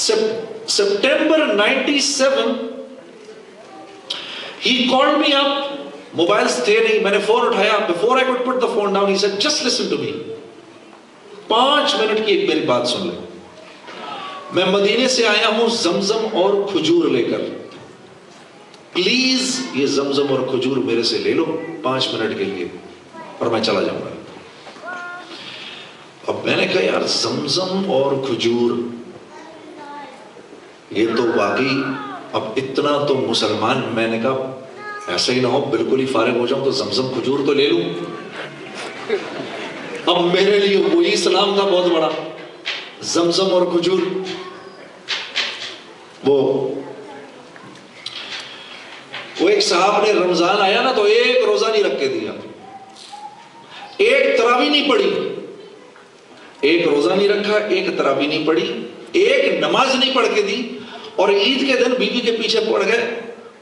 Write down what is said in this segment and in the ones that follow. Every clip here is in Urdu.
September 97 he called me up. Mobiles تھے نہیں, میں نے فون اٹھایا. before I could put the phone down he said just listen to me. 5 minute کی ایک میری بات سن لیں. میں مدینے سے آیا ہوں زمزم اور کھجور لے کر, پلیز یہ زمزم اور کھجور میرے سے لے لو 5 منٹ کے لیے اور میں چلا جاؤں گا. اب میں نے کہا یار زمزم اور کھجور, یہ تو واقعی اب اتنا تو مسلمان, میں نے کہا ایسا ہی نہ ہو بالکل ہی فارغ ہو جاؤں تو زمزم کھجور تو لے لوں. اب میرے لیے وہی اسلام تھا بہت بڑا, زمزم اور کھجور. وہ ایک صاحب نے رمضان آیا نا تو ایک روزہ نہیں رکھ کے دیا, ایک تراویح نہیں پڑھی, ایک روزہ نہیں رکھا, ایک تراویح نہیں پڑھی, ایک نماز نہیں پڑھ کے دی, اور عید کے دن بیوی کے پیچھے پڑ گئے.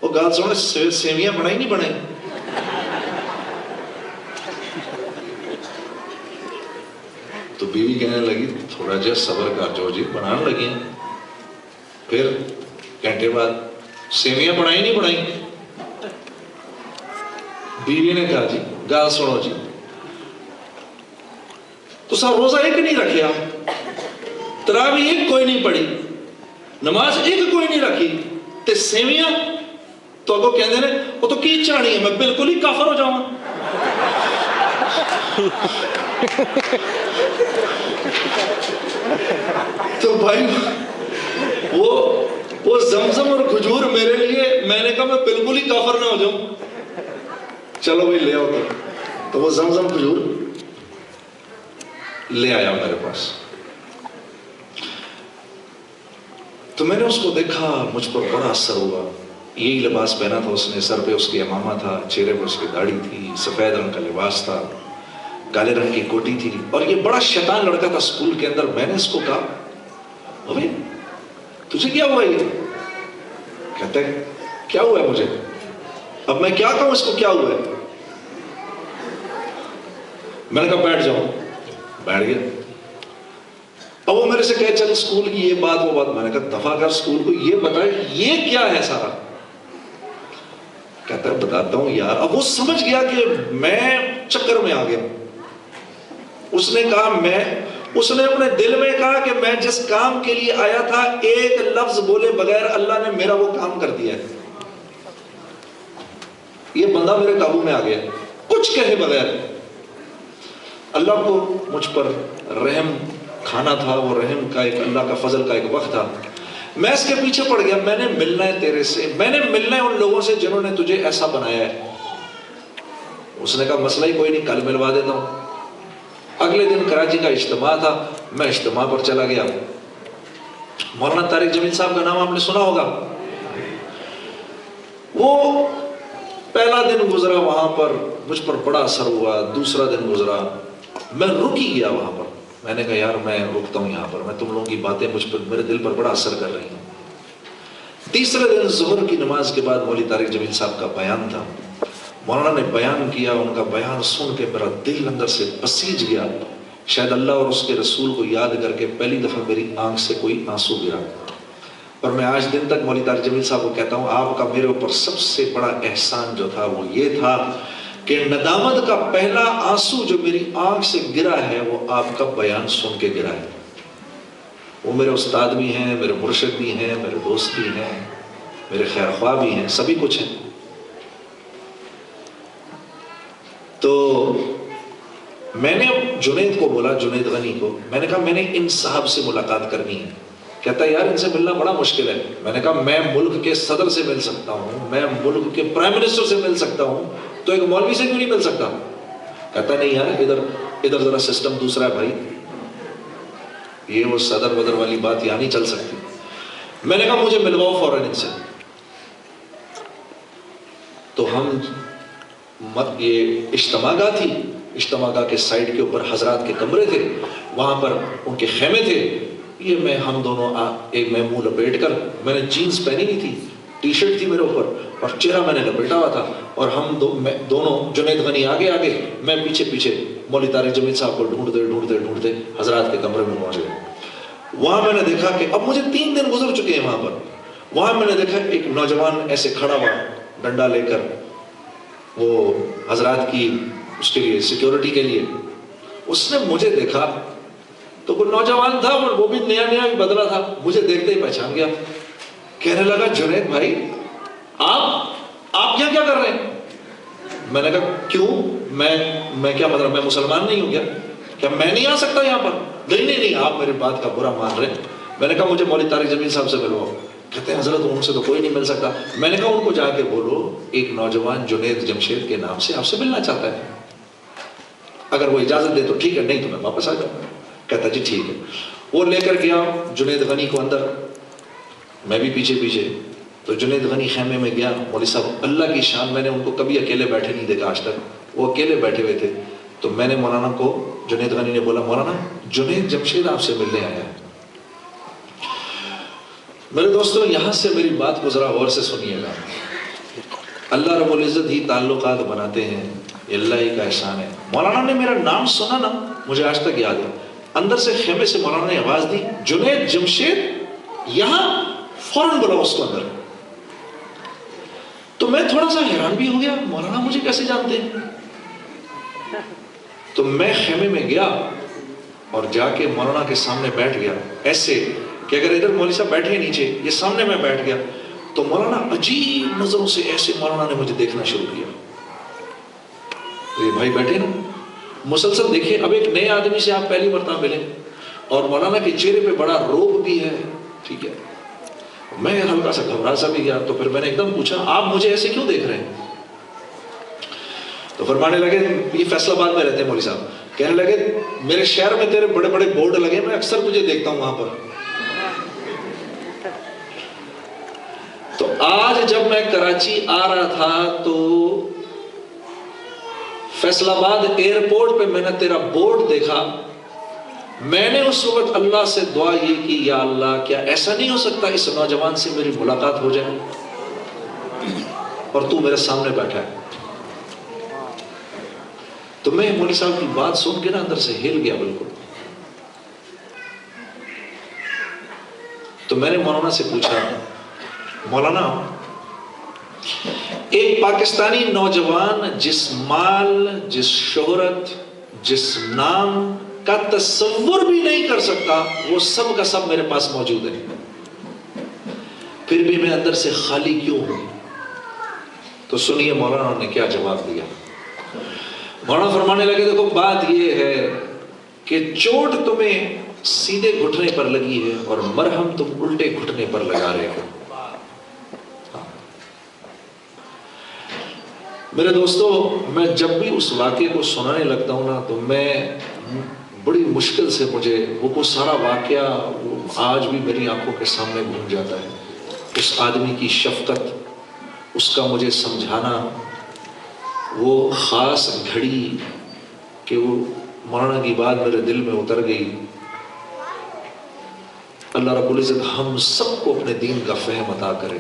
وہ گال سونے سیویاں بنائی نہیں بنائی. تو بیوی کہنے لگی تھوڑا جا صبر کر جو جی, بنانے لگی. پھر گھنٹے بعد سیویاں بنائی نہیں بنائی. بیوی نے کہا جی گال سنو جی, تو سب روزہ ایک نہیں رکھیا, تراویح ایک کوئی نہیں پڑھی, نماز ایک کوئی نہیں رکھی, تے سیویاں تو اگو کہندے نے وہ تو کی چاہنی ہے, میں بالکل ہی کافر ہو جاؤں. تو بھائی وہ زمزم اور کھجور میرے لیے, میں نے کہا میں بالکل ہی کافر نہ ہو جاؤں. چلو بھائی لے آؤ. تو وہ زمزم کھجور لے آیا میرے پاس. تو میں نے اس کو دیکھا, مجھ پر بڑا اثر ہوا. یہی لباس پہنا تھا اس نے, سر پہ اس کی عمامہ تھا, چہرے پر اس کی داڑھی تھی, سفید رنگ کا لباس تھا, کالے رنگ کی کوٹی تھی, اور یہ بڑا شیطان لڑکا تھا اسکول کے اندر. میں نے اس کو کہا ابھی تجھے کیا ہوا؟ یہ کہتا ہے کیا ہوا ہے مجھے؟ اب میں کیا کہوں اس کو کیا ہوا ہے؟ میں نے کہا بیٹھ جاؤ. بیٹھ گیا. اب وہ میرے سے کہے چل اسکول کی یہ بات وہ بات. میں نے کہا دفعہ کر اسکول کو, یہ بتائے یہ کیا ہے سارا. کہتا ہے بتاتا ہوں یار. اب وہ سمجھ گیا کہ میں چکر میں آ گیا. اس نے کہا اس نے اپنے دل میں کہا کہ میں جس کام کے لیے آیا تھا ایک لفظ بولے بغیر اللہ نے میرا وہ کام کر دیا ہے. یہ بندہ میرے قابو میں آ گیا کچھ کہے بغیر. اللہ کو مجھ پر رحم کھانا تھا, وہ رحم کا ایک اللہ کا فضل کا ایک وقت تھا. میں اس کے پیچھے پڑ گیا. میں نے ملنا ہے تیرے سے, میں نے ملنا ہے ان لوگوں سے جنہوں نے تجھے ایسا بنایا ہے. اس نے کہا مسئلہ ہی کوئی نہیں, کل ملوا دیتا ہوں. اگلے دن کراچی کا اجتماع تھا, میں اجتماع پر چلا گیا. مولانا طارق جمیل صاحب کا نام آپ نے سنا ہوگا. وہ پہلا دن گزرا وہاں پر, مجھ پر بڑا اثر ہوا. دوسرا دن گزرا, میں رک ہی گیا وہاں پر. میں نے کہا یار میں رکتا ہوں یہاں پر, میں تم لوگوں کی باتیں مجھ پر میرے دل پر بڑا اثر کر رہی ہیں. تیسرے دن ظہر کی نماز کے بعد مولوی طارق جمیل صاحب کا بیان تھا. مولانا نے بیان کیا. ان کا بیان سن کے میرا دل اندر سے بسیج گیا. شاید اللہ اور اس کے رسول کو یاد کر کے پہلی دفعہ میری آنکھ سے کوئی آنسو گرا. اور میں آج دن تک مولوی طارق جمیل صاحب کو کہتا ہوں آپ کا میرے اوپر سب سے بڑا احسان جو تھا وہ یہ تھا کہ ندامت کا پہلا آنسو جو میری آنکھ سے گرا ہے وہ آپ کا بیان سن کے گرا ہے. وہ میرے استاد بھی ہیں, میرے مرشد بھی ہیں, میرے دوست بھی ہیں, میرے خیر خواہ بھی ہیں, سبھی کچھ ہیں. تو میں نے جنید کو بولا, جنید غنی کو, میں نے کہا میں نے ان صاحب سے ملاقات کرنی ہے. کہتا ہے یار ان سے ملنا بڑا مشکل ہے. میں نے کہا میں ملک کے صدر سے مل سکتا ہوں, میں ملک کے پرائم منسٹر سے مل سکتا ہوں, تو ایک مولوی سے کیوں نہیں مل سکتا؟ کہتا نہیں یار ادھر ذرا سسٹم دوسرا ہے بھائی, یہ وہ صدر ودر والی بات یہاں نہیں چل سکتی. میں نے کہا مجھے ملواؤ فوراً ان سے. تو ہم یہ اجتماع گاہ تھی, اجتماع گاہ کے سائڈ کے اوپر حضرات کے کمرے تھے, وہاں پر ان کے خیمے تھے. یہ ہم دونوں ایک میں منہ لپیٹ کر, میں نے جینز پہنی نہیں تھی, ٹی شرٹ تھی میرے اوپر اور چہرہ میں نے لپیٹا ہوا تھا, اور ہم دونوں جنید غنی آگے آگے, میں پیچھے پیچھے, مولوی طارق جمیل صاحب کو ڈھونڈتے ڈھونڈتے ڈھونڈتے حضرات کے کمرے میں پہنچ گئے. وہاں میں نے دیکھا کہ اب مجھے 3 دن گزر چکے ہیں وہاں پر. وہاں میں نے دیکھا ایک نوجوان ایسے کھڑا ہوا ڈنڈا لے کر, وہ حضرات کی اس کے لیے سیکیورٹی کے لیے. اس نے مجھے دیکھا تو وہ نوجوان تھا, وہ بھی نیا نیا بدلا تھا, مجھے دیکھتے ہی پہچان گیا. کہنے لگا جنید بھائی آپ یہاں کیا کر رہے ہیں؟ میں نے کہا کیوں, میں کیا مطلب میں مسلمان نہیں ہوں کیا میں نہیں آ سکتا یہاں پر؟ نہیں آپ میری بات کا برا مان رہے ہیں. میں نے کہا مجھے مولوی طارق جمیل صاحب سے ملواؤ. کہتے ہیں حضرت ان سے تو کوئی نہیں مل سکتا. میں نے کہا ان کو جا کے بولو ایک نوجوان جنید جمشید کے نام سے آپ سے ملنا چاہتا ہے, اگر وہ اجازت دے تو ٹھیک ہے, نہیں تو میں واپس آ جاؤں. کہتا جی ٹھیک ہے. وہ لے کر گیا جنید غنی کو اندر, میں بھی پیچھے. تو جنید غنی خیمے میں گیا. مولوی صاحب اللہ کی شان, میں نے ان کو کبھی اکیلے بیٹھے نہیں دیکھا آج تک, وہ اکیلے بیٹھے ہوئے تھے. تو میں نے مولانا کو, جنید غنی نے بولا مولانا جنید جمشید آپ سے ملنے آیا ہے. میرے دوستوں یہاں سے میری بات کو ذرا غور سے سنیے گا. اللہ رب العزت ہی تعلقات بناتے ہیں, یہ اللہ ہی کا احسان ہے. مولانا نے میرا نام سنا نا, مجھے آج تک یاد ہے. اندر سے خیمے سے مولانا نے آواز دی جنید جمشید یہاں, فوراً بلاؤ اس کو اندر. تو میں تھوڑا سا حیران بھی ہو گیا, مولانا مجھے کیسے جانتے ہیں؟ تو میں خیمے میں گیا اور جا کے مولانا کے سامنے بیٹھ گیا, ایسے کہ اگر ادھر مولوی صاحب بیٹھے نیچے, یہ سامنے میں بیٹھ گیا. تو مولانا عجیب نظروں سے ایسے مولانا نے مجھے دیکھنا شروع کیا. تو یہ بھائی بیٹھے نا, مسلسل دیکھیں. اب ایک نئے آدمی سے آپ پہلی مرتبہ ملیں اور مولانا کے چہرے پہ بڑا روب بھی ہے, ٹھیک ہے. میں ہلکا سا گھبرا سا بھی گیا. تو پھر میں نے ایک دم پوچھا آپ مجھے ایسے کیوں دیکھ رہے ہیں؟ تو فرمانے لگے, یہ فیصل آباد میں رہتے ہیں مولوی صاحب, کہنے لگے میرے شہر میں تیرے بڑے بڑے بورڈ لگے, میں اکثر تجھے دیکھتا ہوں وہاں پر. تو آج جب میں کراچی آ رہا تھا تو فیصل آباد ایئرپورٹ پہ میں نے تیرا بورڈ دیکھا. میں نے اس وقت اللہ سے دعا یہ کی, یا اللہ کیا ایسا نہیں ہو سکتا اس نوجوان سے میری ملاقات ہو جائے, اور تو میرے سامنے بیٹھا ہے. تو میں مولوی صاحب کی بات سن کے نا اندر سے ہل گیا بالکل. تو میں نے مولانا سے پوچھا مولانا ایک پاکستانی نوجوان جس مال, جس شہرت, جس نام کا تصور بھی نہیں کر سکتا, وہ سب کا سب میرے پاس موجود ہے, پھر بھی میں اندر سے خالی کیوں ہوں؟ تو سنیے مولانا نے کیا جواب دیا. مولانا فرمانے لگے دیکھو بات یہ ہے کہ چوٹ تمہیں سیدھے گھٹنے پر لگی ہے اور مرہم تم الٹے گھٹنے پر لگا رہے ہو. میرے دوستو میں جب بھی اس واقعے کو سنانے لگتا ہوں نا تو میں بڑی مشکل سے, مجھے وہ سارا واقعہ آج بھی میری آنکھوں کے سامنے گھوم جاتا ہے. اس آدمی کی شفقت, اس کا مجھے سمجھانا, وہ خاص گھڑی کہ وہ مولانا کی بات میرے دل میں اتر گئی. اللہ رب العزت ہم سب کو اپنے دین کا فہم عطا کرے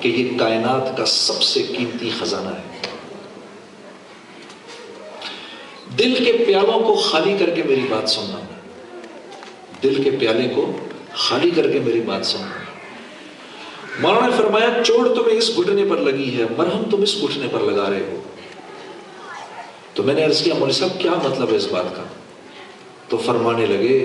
کہ یہ کائنات کا سب سے قیمتی خزانہ ہے. دل کے پیالوں کو خالی کر کے میری بات سننا, دل کے پیالے کو خالی کر کے میری بات سننا. مولانا نے فرمایا چوٹ تمہیں اس گھٹنے پر لگی ہے, مرہم تم اس گھٹنے پر لگا رہے ہو. تو میں نے عرض کیا مولوی صاحب کیا مطلب ہے اس بات کا؟ تو فرمانے لگے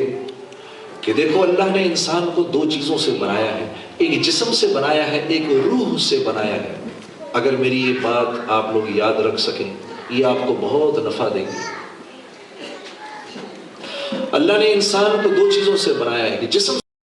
کہ دیکھو اللہ نے انسان کو 2 چیزوں سے بنایا ہے, ایک جسم سے بنایا ہے, ایک روح سے بنایا ہے. اگر میری یہ بات آپ لوگ یاد رکھ سکیں یہ آپ کو بہت نفع دے گی. اللہ نے انسان کو 2 چیزوں سے بنایا ہے کہ جسم